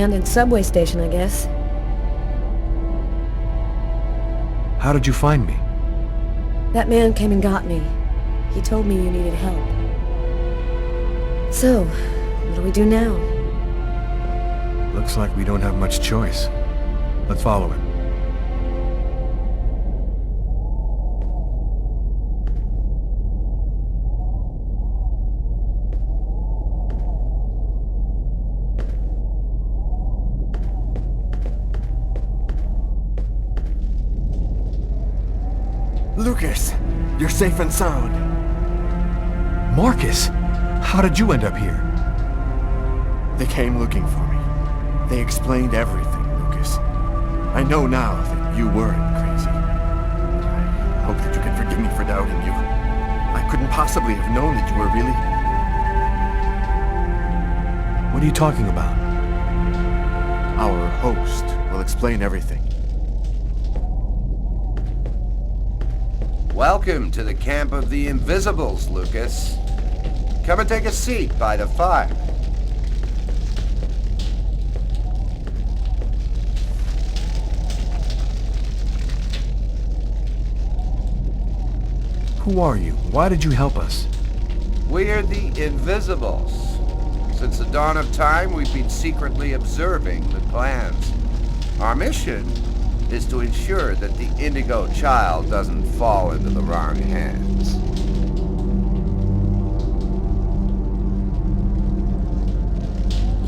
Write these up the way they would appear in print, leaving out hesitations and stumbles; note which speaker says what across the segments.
Speaker 1: abandoned subway station, I guess.
Speaker 2: How did you find me?
Speaker 1: That man came and got me. He told me you needed help. So, what do we do now?
Speaker 2: Looks like we don't have much choice. Let's follow him.
Speaker 3: Lucas, you're safe and sound.
Speaker 2: Marcus! How did you end up here?
Speaker 3: They came looking for me. They explained everything, Lucas. I know now that you weren't crazy. I hope that you can forgive me for doubting you. I couldn't possibly have known that you were really...
Speaker 2: What are you talking about?
Speaker 3: Our host will explain everything.
Speaker 4: Welcome to the camp of the Invisibles, Lucas. Come and take a seat by the fire.
Speaker 2: Who are you? Why did you help us?
Speaker 4: We're the Invisibles. Since the dawn of time, we've been secretly observing the plans. Our mission is to ensure that the Indigo child doesn't fall into the wrong hands.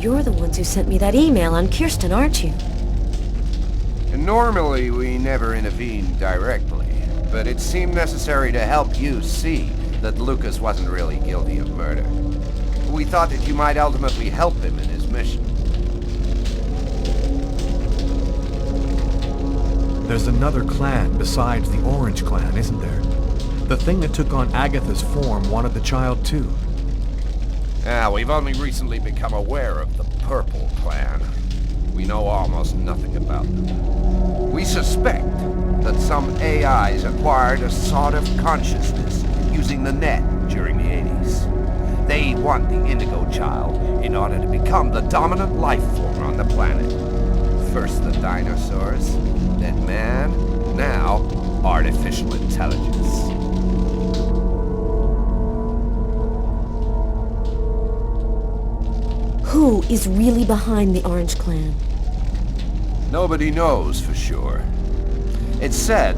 Speaker 1: You're the ones who sent me that email on Kirsten, aren't you?
Speaker 4: And normally, we never intervene directly, but it seemed necessary to help you see that Lucas wasn't really guilty of murder. We thought that you might ultimately help him in his mission.
Speaker 2: There's another clan besides the Orange Clan, isn't there? The thing that took on Agatha's form wanted the child too.
Speaker 4: We've only recently become aware of the Purple Clan. We know almost nothing about them. We suspect that some AIs acquired a sort of consciousness using the net during the 80s. They want the Indigo child in order to become the dominant life form on the planet. First the dinosaurs, then man, now artificial intelligence.
Speaker 1: Who is really behind the Orange Clan?
Speaker 4: Nobody knows for sure. It's said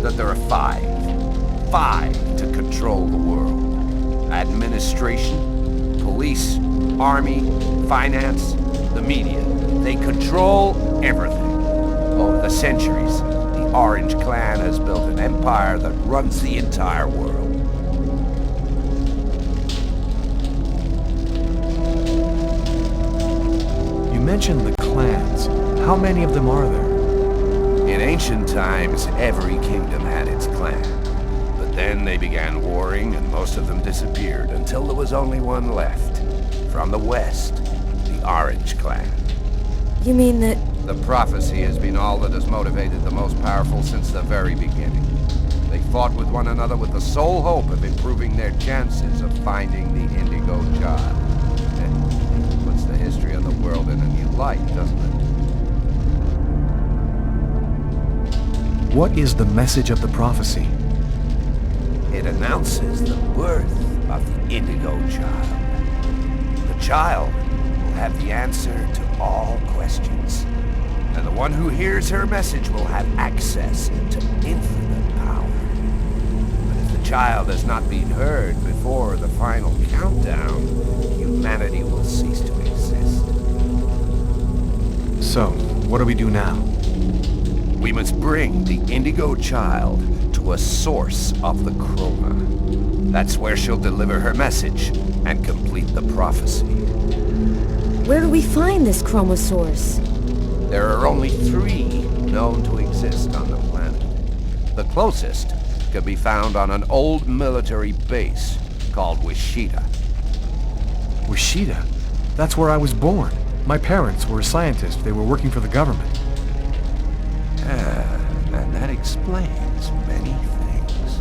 Speaker 4: that there are five to control the world. Administration, police, army, finance, the media. They control everything. Over the centuries, the Orange Clan has built an empire that runs the entire world.
Speaker 2: You mentioned the clans. How many of them are there?
Speaker 4: In ancient times, every kingdom had its clan. But then they began warring and most of them disappeared until there was only one left. From the west, the Orange Clan.
Speaker 1: You mean that...
Speaker 4: The prophecy has been all that has motivated the most powerful since the very beginning. They fought with one another with the sole hope of improving their chances of finding the Indigo child. It puts the history of the world in a new light, doesn't it?
Speaker 2: What is the message of the prophecy?
Speaker 4: It announces the birth of the Indigo child. The child will have the answer to all questions. And the one who hears her message will have access to infinite power. But if the child has not been heard before the final countdown, humanity will cease to exist.
Speaker 2: So, what do we do now?
Speaker 4: We must bring the Indigo child to a source of the chroma. That's where she'll deliver her message and complete the prophecy.
Speaker 1: Where do we find this chroma source?
Speaker 4: There are only 3 known to exist on the planet. The closest could be found on an old military base called Wichita.
Speaker 2: Wichita? That's where I was born. My parents were scientists. They were working for the government.
Speaker 4: And that explains many things.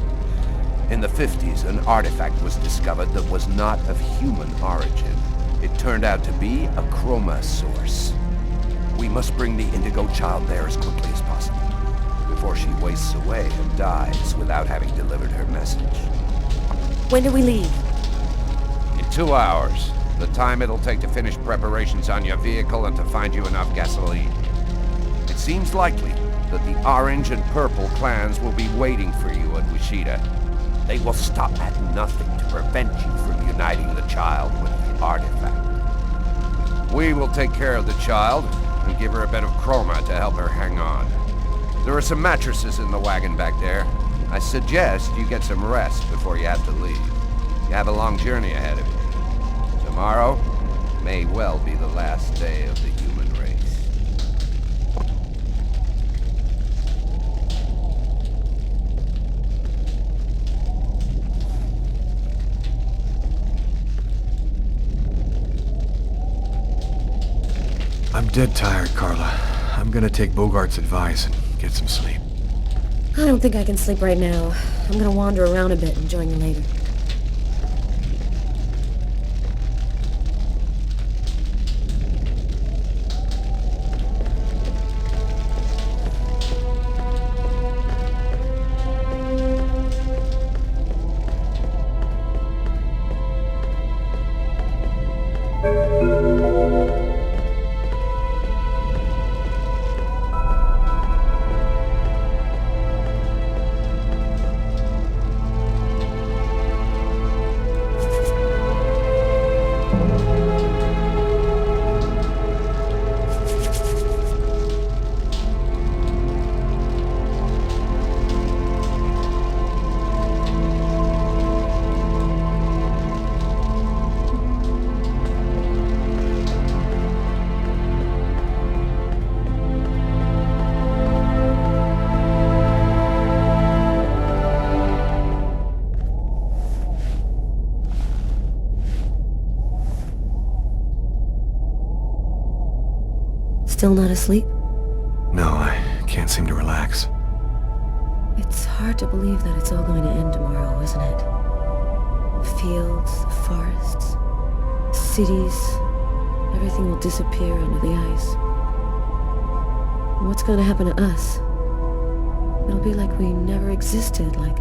Speaker 4: In the 50s, an artifact was discovered that was not of human origin. It turned out to be a chroma source. We must bring the Indigo child there as quickly as possible, before she wastes away and dies without having delivered her message.
Speaker 1: When do we leave?
Speaker 4: In 2 hours, the time it'll take to finish preparations on your vehicle and to find you enough gasoline. It seems likely that the Orange and Purple clans will be waiting for you at Wichita. They will stop at nothing to prevent you from uniting the child with the artifact. We will take care of the child and give her a bit of chroma to help her hang on. There are some mattresses in the wagon back there. I suggest you get some rest before you have to leave. You have a long journey ahead of you. Tomorrow may well be the last day of the human race.
Speaker 2: I'm dead tired, Carla. I'm gonna take Bogart's advice and get some sleep.
Speaker 1: I don't think I can sleep right now. I'm gonna wander around a bit and join you later. Still not asleep?
Speaker 2: No, I can't seem to relax.
Speaker 1: It's hard to believe that it's all going to end tomorrow, isn't it? The fields, the forests, cities, everything will disappear under the ice. And what's going to happen to us? It'll be like we never existed, like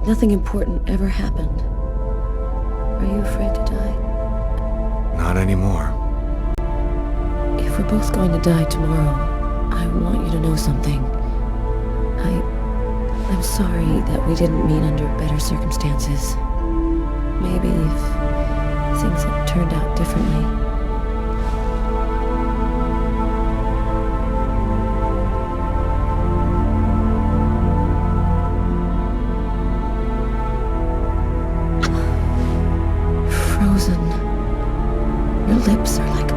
Speaker 1: nothing important ever happened. Are you afraid to die?
Speaker 2: Not anymore.
Speaker 1: If we're both going to die tomorrow, I want you to know something. I'm sorry that we didn't meet under better circumstances. Maybe if things had turned out differently. Frozen. Your lips are like